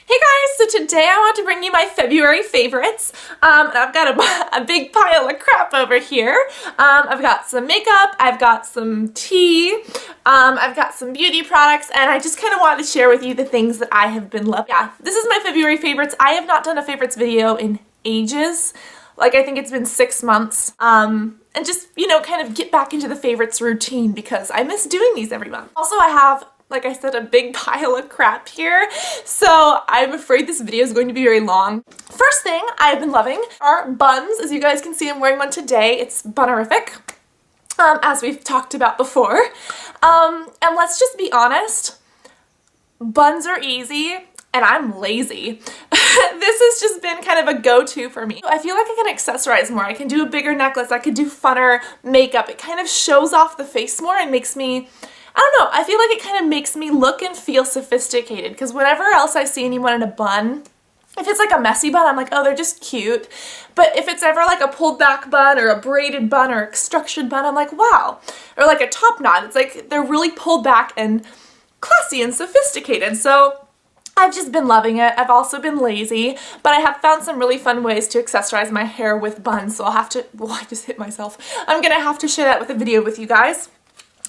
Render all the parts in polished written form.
Hey guys, so today I want to bring you my February favorites, and I've got a big pile of crap over here. I've got some makeup, I've got some tea, I've got some beauty products, and I just kind of wanted to share with you the things that I have been loving. Yeah, this is my February favorites. I have not done a favorites video in ages. Like, I think it's been 6 months, and just, you know, kind of get back into the favorites routine because I miss doing these every month. Also, I have, like I said, a big pile of crap here, so I'm afraid this video is going to be very long. First thing I've been loving are Buns. As you guys can see, I'm wearing one today. It's Bunerific, as we've talked about before. And let's just be honest, buns are easy, and I'm lazy. This has just been kind of a go-to for me. I feel like I can accessorize more. I can do a bigger necklace. I could do funner makeup. It kind of shows off the face more and makes me, I don't know, I feel like it kind of makes me look and feel sophisticated, because whenever else I see anyone in a bun, if it's like a messy bun, I'm like, oh, they're just cute. But if it's ever like a pulled back bun or a braided bun or a structured bun, I'm like, wow. Or like a top knot, it's like they're really pulled back and classy and sophisticated. So I've just been loving it. I've also been lazy, but I have found some really fun ways to accessorize my hair with buns, so I'll have to, well, I just hit myself. I'm gonna have to share that with a video with you guys.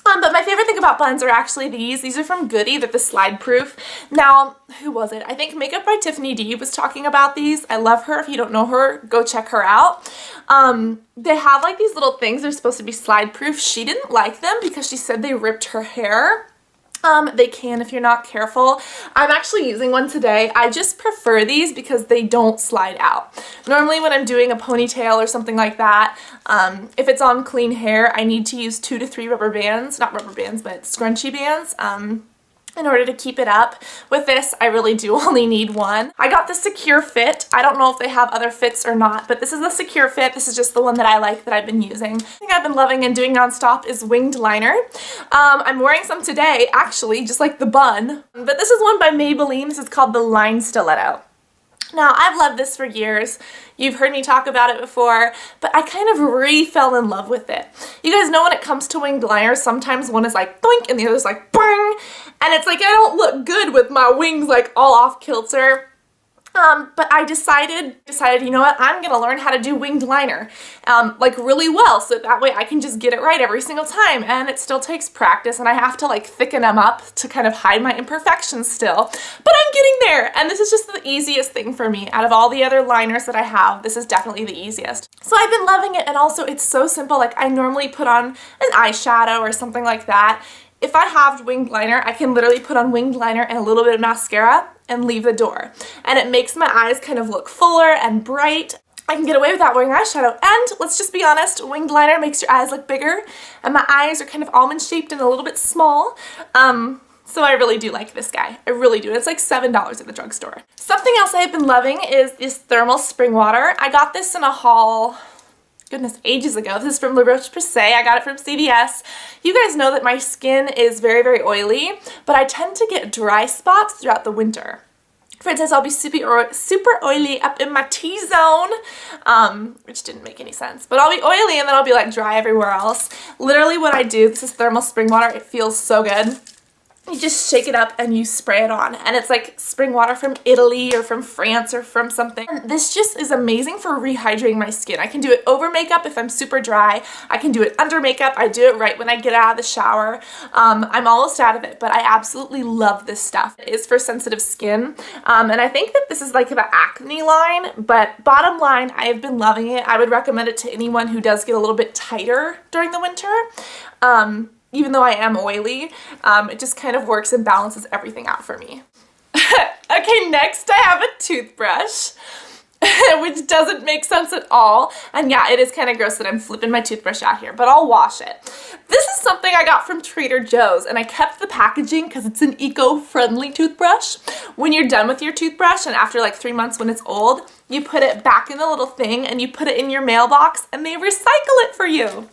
But my favorite thing about buns are actually these. These are from Goody. They're the slide proof. Now, who was it? I think Makeup by Tiffany D was talking about these. I love her. If you don't know her, go check her out. They have like these little things. They're supposed to be slide proof. She didn't like them because she said they ripped her hair. They can if you're not careful. I'm actually using one today. I just prefer these because they don't slide out. Normally when I'm doing a ponytail or something like that, if it's on clean hair, I need to use 2 to 3 rubber bands, not rubber bands, but scrunchy bands, in order to keep it up. With this, I really do only need one. I got the Secure Fit. I don't know if they have other fits or not, but this is the Secure Fit. This is just the one that I like that I've been using. The thing I've been loving and doing nonstop is winged liner. I'm wearing some today, actually, just like the bun, but this is one by Maybelline. This is called the Line Stiletto. Now, I've loved this for years. You've heard me talk about it before, but I kind of re-fell in love with it. You guys know when it comes to winged liner, sometimes one is like boink and the other's like boing, and it's like I don't look good with my wings like all off kilter. But I decided, you know what, I'm gonna learn how to do winged liner, like really well, so that way I can just get it right every single time, and it still takes practice, and I have to like thicken them up to kind of hide my imperfections still, but I'm getting there, and this is just the easiest thing for me. Out of all the other liners that I have, this is definitely the easiest. So I've been loving it, and also it's so simple. Like, I normally put on an eyeshadow or something like that. If I have winged liner, I can literally put on winged liner and a little bit of mascara and leave the door. And it makes my eyes kind of look fuller and bright. I can get away without wearing eyeshadow. And let's just be honest, winged liner makes your eyes look bigger, and my eyes are kind of almond shaped and a little bit small. So I really do like this guy. I really do. It's like $7 at the drugstore. Something else I've been loving is this thermal spring water. I got this in a haul, goodness, ages ago. This is from La Roche-Posay. I got it from CVS. You guys know that my skin is very, very oily, but I tend to get dry spots throughout the winter. For instance, I'll be super oily up in my T-zone, which didn't make any sense, but I'll be oily and then I'll be like dry everywhere else. Literally what I do, this is thermal spring water. It feels so good. You just shake it up and you spray it on, and it's like spring water from Italy or from France or from something. And this just is amazing for rehydrating my skin. I can do it over makeup if I'm super dry. I can do it under makeup. I do it right when I get out of the shower. I'm almost out of it, but I absolutely love this stuff. It is for sensitive skin, and I think that this is like the acne line, but bottom line, I have been loving it. I would recommend it to anyone who does get a little bit tighter during the winter. Even though I am oily, it just kind of works and balances everything out for me. Okay, next I have a toothbrush, which doesn't make sense at all. And yeah, it is kind of gross that I'm flipping my toothbrush out here, but I'll wash it. This is something I got from Trader Joe's, and I kept the packaging because it's an eco-friendly toothbrush. When you're done with your toothbrush, and after like 3 months when it's old, you put it back in the little thing and you put it in your mailbox and they recycle it for you,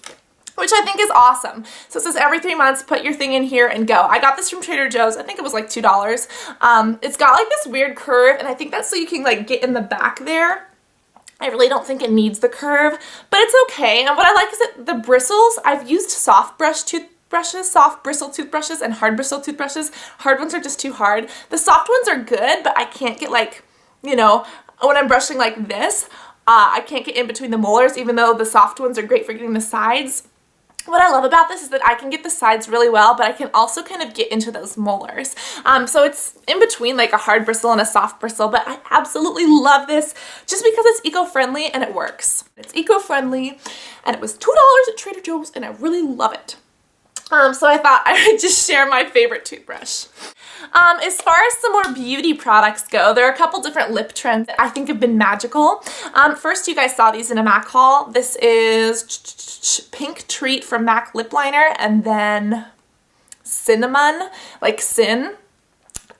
which I think is awesome. So it says every 3 months, put your thing in here and go. I got this from Trader Joe's. I think it was like $2. It's got like this weird curve, and I think that's so you can like get in the back there. I really don't think it needs the curve, but it's okay. And what I like is that the bristles, I've used soft brush toothbrushes, soft bristle toothbrushes and hard bristle toothbrushes. Hard ones are just too hard. The soft ones are good, but I can't get like, you know, when I'm brushing like this, I can't get in between the molars, even though the soft ones are great for getting the sides. What I love about this is that I can get the sides really well, but I can also kind of get into those molars. So it's in between like a hard bristle and a soft bristle, but I absolutely love this just because it's eco-friendly and it works. It's eco-friendly and it was $2 at Trader Joe's and I really love it. So I thought I would just share my favorite toothbrush. As far as some more beauty products go, there are a couple different lip trends that I think have been magical. First, you guys saw these in a MAC haul. This is Pink Treat from MAC Lip Liner, and then Cinnamon, like Sin.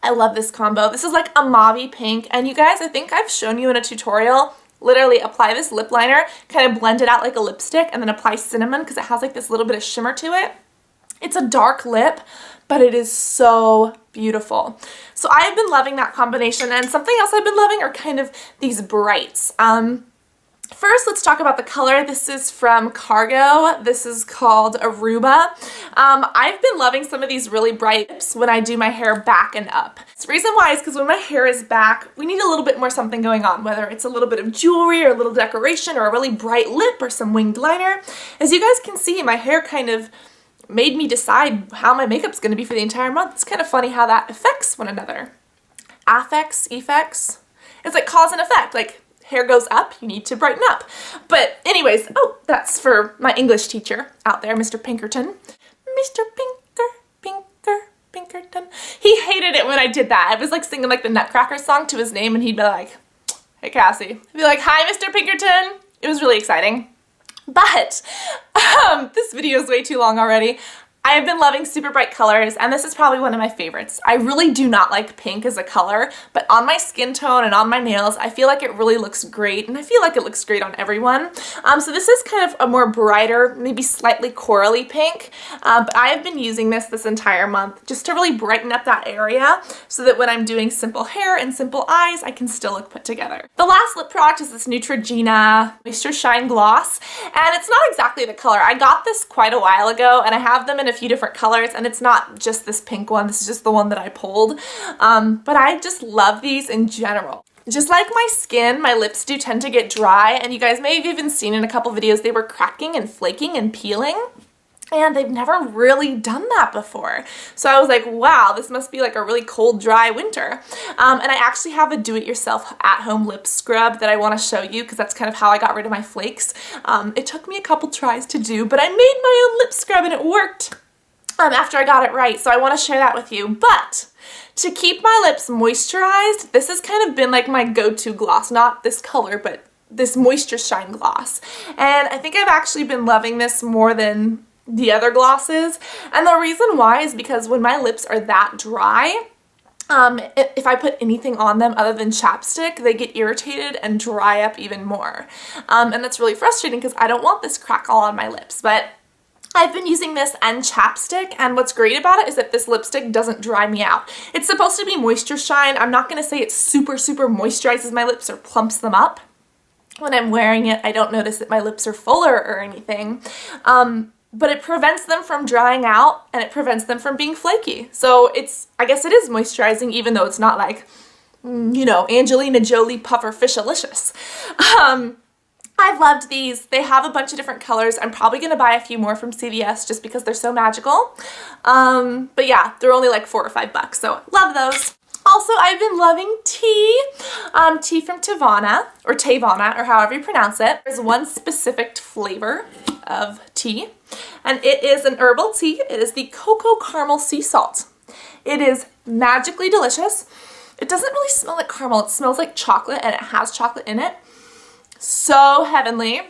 I love this combo. This is like a mauve pink, and you guys, I think I've shown you in a tutorial. Literally apply this lip liner, kind of blend it out like a lipstick, and then apply Cinnamon because it has like this little bit of shimmer to it. It's a dark lip, but it is so beautiful. So I've been loving that combination, and something else I've been loving are kind of these brights. First, let's talk about the color. This is from Cargo. This is called Aruba. I've been loving some of these really bright lips when I do my hair back and up. The reason why is because when my hair is back, we need a little bit more something going on, whether it's a little bit of jewelry or a little decoration or a really bright lip or some winged liner. As you guys can see, my hair kind of made me decide how my makeup's going to be for the entire month. It's kind of funny how that affects one another. Affects, effects. It's like cause and effect. Like hair goes up, you need to brighten up. But anyways, oh, that's for my English teacher out there, Mr. Pinkerton. Mr. Pinkerton. He hated it when I did that. I was like singing like the Nutcracker song to his name and he'd be like, hey Cassie. I'd be like, hi Mr. Pinkerton. It was really exciting. But this video is way too long already. I have been loving super bright colors, and this is probably one of my favorites. I really do not like pink as a color, but on my skin tone and on my nails, I feel like it really looks great, and I feel like it looks great on everyone. So this is kind of a more brighter, maybe slightly corally pink, but I have been using this entire month just to really brighten up that area so that when I'm doing simple hair and simple eyes, I can still look put together. The last lip product is this Neutrogena Moisture Shine Gloss, and it's not exactly the color. I got this quite a while ago, and I have them in a few different colors, and it's not just this pink one. This is just the one that I pulled. But I just love these in general. Just like my skin, my lips do tend to get dry, and you guys may have even seen in a couple videos they were cracking and flaking and peeling. And they've never really done that before. So I was like, wow, this must be like a really cold, dry winter. And I actually have a do-it-yourself at-home lip scrub that I want to show you because that's kind of how I got rid of my flakes. It took me a couple tries to do, but I made my own lip scrub and it worked after I got it right. So I want to share that with you. But to keep my lips moisturized, this has kind of been like my go-to gloss. Not this color, but this Moisture Shine Gloss. And I think I've actually been loving this more than the other glosses, and the reason why is because when my lips are that dry, if I put anything on them other than chapstick, they get irritated and dry up even more, and that's really frustrating because I don't want this crack all on my lips. But I've been using this and chapstick, and what's great about it is that this lipstick doesn't dry me out. It's supposed to be Moisture Shine. I'm not going to say it super moisturizes my lips or plumps them up. When I'm wearing it, I don't notice that my lips are fuller or anything. But it prevents them from drying out and it prevents them from being flaky. So I guess it is moisturizing even though it's not like, you know, Angelina Jolie Puffer Fishalicious. I've loved these. They have a bunch of different colors. I'm probably going to buy a few more from CVS just because they're so magical. But yeah, they're only like $4 or $5, so love those. Also, I've been loving tea. Tea from Tevana, or Tevana, or however you pronounce it. There's one specific flavor of tea, and it is an herbal tea. It is the Cocoa Caramel Sea Salt. It is magically delicious. It doesn't really smell like caramel. It smells like chocolate, and it has chocolate in it. So heavenly.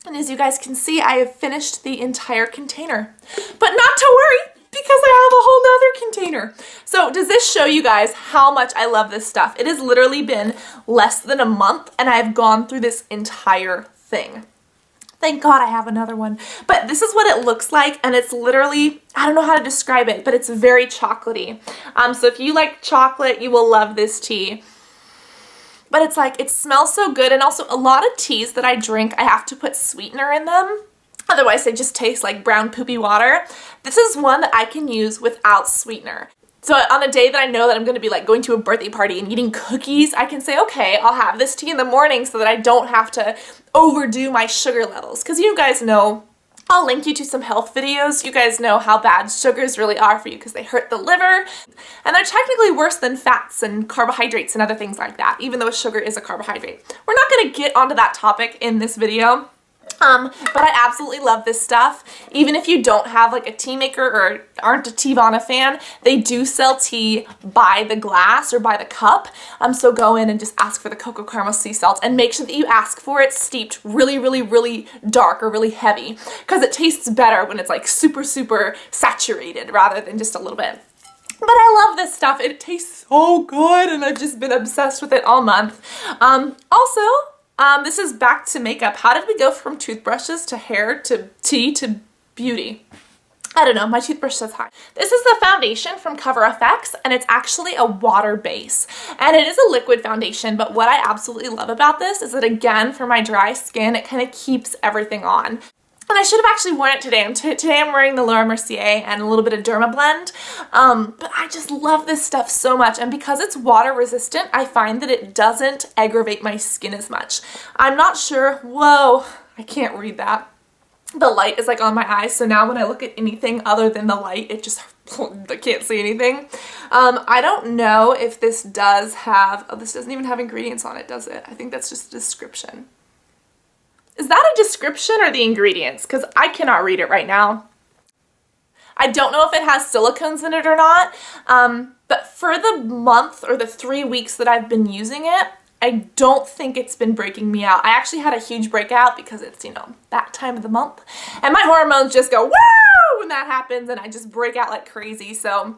And as you guys can see, I have finished the entire container. But not to worry, because I have a whole nother container. So does this show you guys how much I love this stuff? It has literally been less than a month and I've gone through this entire thing. Thank God I have another one. But this is what it looks like, and it's literally, I don't know how to describe it, but it's very chocolatey. So if you like chocolate, you will love this tea. But it's like, it smells so good, and also a lot of teas that I drink, I have to put sweetener in them. Otherwise, they just taste like brown poopy water. This is one that I can use without sweetener. So on a day that I know that I'm going to be like going to a birthday party and eating cookies, I can say, okay, I'll have this tea in the morning so that I don't have to overdo my sugar levels. Because you guys know, I'll link you to some health videos. You guys know how bad sugars really are for you because they hurt the liver. And they're technically worse than fats and carbohydrates and other things like that, even though sugar is a carbohydrate. We're not going to get onto that topic in this video. But I absolutely love this stuff. Even if you don't have like a tea maker or aren't a Teavana fan, they do sell tea by the glass or by the cup. So go in and just ask for the cocoa caramel sea salt and make sure that you ask for it steeped really, really, really dark or really heavy, because it tastes better when it's like super, super saturated rather than just a little bit. But I love this stuff. It tastes so good and I've just been obsessed with it all month. This is back to makeup. How did we go from toothbrushes to hair to tea to beauty? I don't know, my toothbrush says hi. This is the foundation from Cover FX, and it's actually a water base. And it is a liquid foundation, but what I absolutely love about this is that, again, for my dry skin, it kind of keeps everything on. And I should have actually worn it today. Today I'm wearing the Laura Mercier and a little bit of Derma Blend. But I just love this stuff so much. And because it's water resistant, I find that it doesn't aggravate my skin as much. I'm not sure. Whoa, I can't read that. The light is like on my eyes. So now when I look at anything other than the light, it just, I can't see anything. I don't know if this does have, oh, this doesn't even have ingredients on it, does it? I think that's just a description. Is that a description or the ingredients? Because I cannot read it right now. I don't know if it has silicones in it or not, but for the month or the 3 weeks that I've been using it, I don't think it's been breaking me out. I actually had a huge breakout because it's, you know, that time of the month. And my hormones just go, woo, when that happens, and I just break out like crazy. So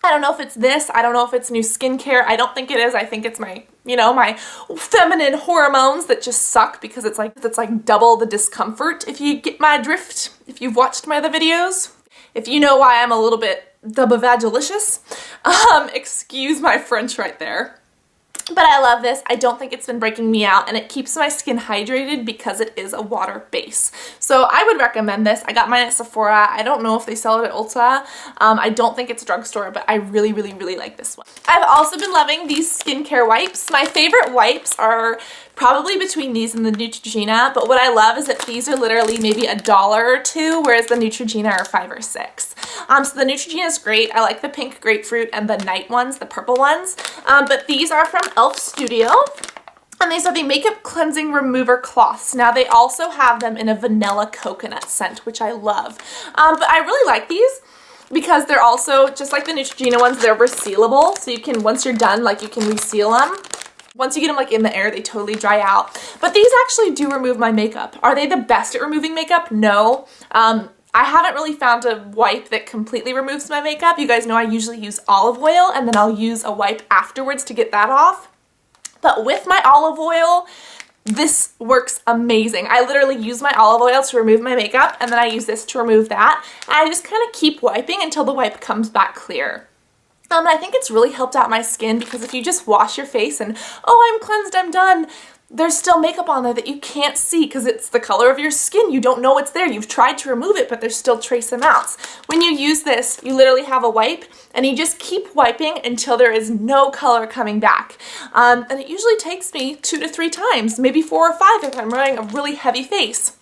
I don't know if it's this. I don't know if it's new skincare. I don't think it is. I think it's my, you know, my feminine hormones that just suck because it's like double the discomfort, if you get my drift, if you've watched my other videos. If you know why I'm a little bit double-vagalicious, excuse my French right there. But I love this. I don't think it's been breaking me out, and it keeps my skin hydrated because it is a water base. So I would recommend this. I got mine at Sephora. I don't know if they sell it at Ulta. I don't think it's a drugstore, but I really, really, really like this one. I've also been loving these skincare wipes. My favorite wipes are probably between these and the Neutrogena, but what I love is that these are literally maybe $1 or $2, whereas the Neutrogena are $5 or $6. So the Neutrogena is great. I like the pink grapefruit and the night ones, the purple ones, but these are from e.l.f. Studio. And these are the Makeup Cleansing Remover Cloths. Now they also have them in a vanilla coconut scent, which I love. But I really like these because they're also, just like the Neutrogena ones, they're resealable. So you can, once you're done, like you can reseal them. Once you get them like in the air, they totally dry out. But these actually do remove my makeup. Are they the best at removing makeup? No. I haven't really found a wipe that completely removes my makeup. You guys know I usually use olive oil and then I'll use a wipe afterwards to get that off. But with my olive oil, this works amazing. I literally use my olive oil to remove my makeup and then I use this to remove that. And I just kind of keep wiping until the wipe comes back clear. I think it's really helped out my skin because if you just wash your face and, oh, I'm cleansed, I'm done, there's still makeup on there that you can't see because it's the color of your skin. You don't know it's there. You've tried to remove it, but there's still trace amounts. When you use this, you literally have a wipe and you just keep wiping until there is no color coming back. And it usually takes me 2 to 3 times, maybe 4 or 5 if I'm wearing a really heavy face.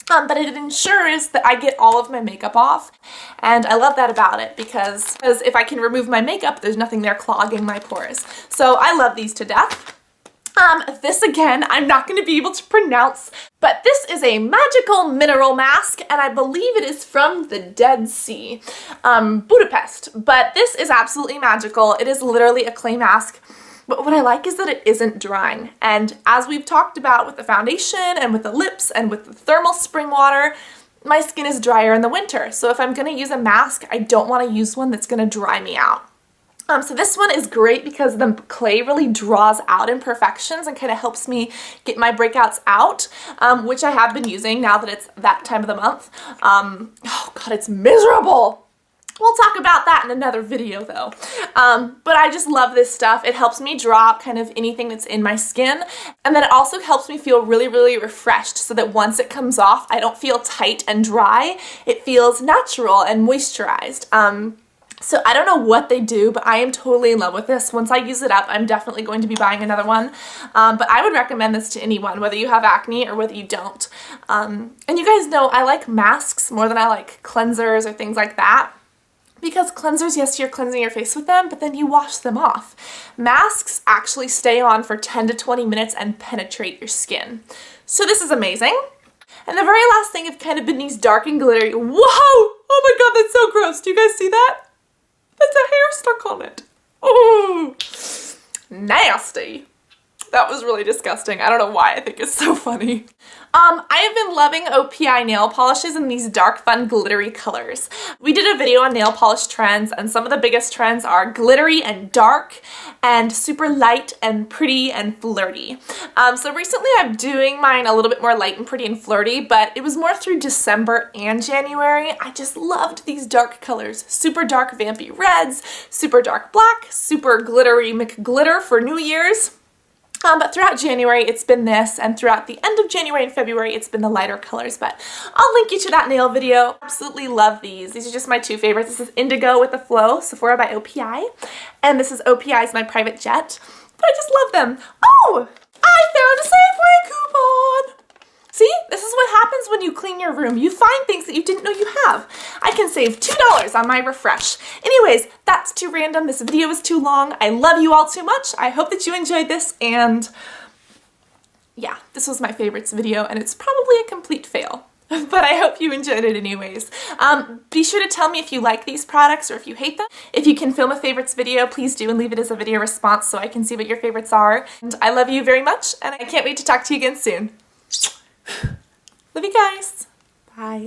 But it ensures that I get all of my makeup off, and I love that about it because if I can remove my makeup, there's nothing there clogging my pores. So I love these to death. This again, I'm not going to be able to pronounce, but this is a magical mineral mask, and I believe it is from the Dead Sea, Budapest. But this is absolutely magical. It is literally a clay mask. But what I like is that it isn't drying. And as we've talked about with the foundation and with the lips and with the thermal spring water, my skin is drier in the winter. So if I'm going to use a mask, I don't want to use one that's going to dry me out. So this one is great because the clay really draws out imperfections and kind of helps me get my breakouts out, which I have been using now that it's that time of the month. Oh God, it's miserable. We'll talk about that in another video though. But I just love this stuff. It helps me drop kind of anything that's in my skin, and then it also helps me feel really, really refreshed so that once it comes off, I don't feel tight and dry. It feels natural and moisturized. So I don't know what they do, but I am totally in love with this. Once I use it up, I'm definitely going to be buying another one. But I would recommend this to anyone, whether you have acne or whether you don't. And you guys know I like masks more than I like cleansers or things like that. Because cleansers, yes, you're cleansing your face with them, but then you wash them off. Masks actually stay on for 10 to 20 minutes and penetrate your skin. So this is amazing. And the very last thing have kind of been these dark and glittery. Whoa! Oh my god, that's so gross. Do you guys see that? That's a hair stuck on it. Oh, nasty. That was really disgusting. I don't know why I think it's so funny. I have been loving OPI nail polishes in these dark, fun, glittery colors. We did a video on nail polish trends, and some of the biggest trends are glittery and dark and super light and pretty and flirty. So recently I'm doing mine a little bit more light and pretty and flirty, but it was more through December and January. I just loved these dark colors. Super dark vampy reds, super dark black, super glittery McGlitter for New Year's. But throughout January, it's been this, and throughout the end of January and February, it's been the lighter colors, but I'll link you to that nail video. Absolutely love these. These are just my two favorites. This is Indigo with the Flow, Sephora by OPI, and this is OPI's My Private Jet, but I just love them. Oh, I found a Safeway coupon! See, this is what happens when you clean your room. You find things that you didn't know you have. I can save $2 on my refresh. Anyways, that's too random. This video is too long. I love you all too much. I hope that you enjoyed this, and yeah, this was my favorites video, and it's probably a complete fail. But I hope you enjoyed it anyways. Be sure to tell me if you like these products or if you hate them. If you can film a favorites video, please do, and leave it as a video response so I can see what your favorites are. And I love you very much, and I can't wait to talk to you again soon. Love you guys. Bye.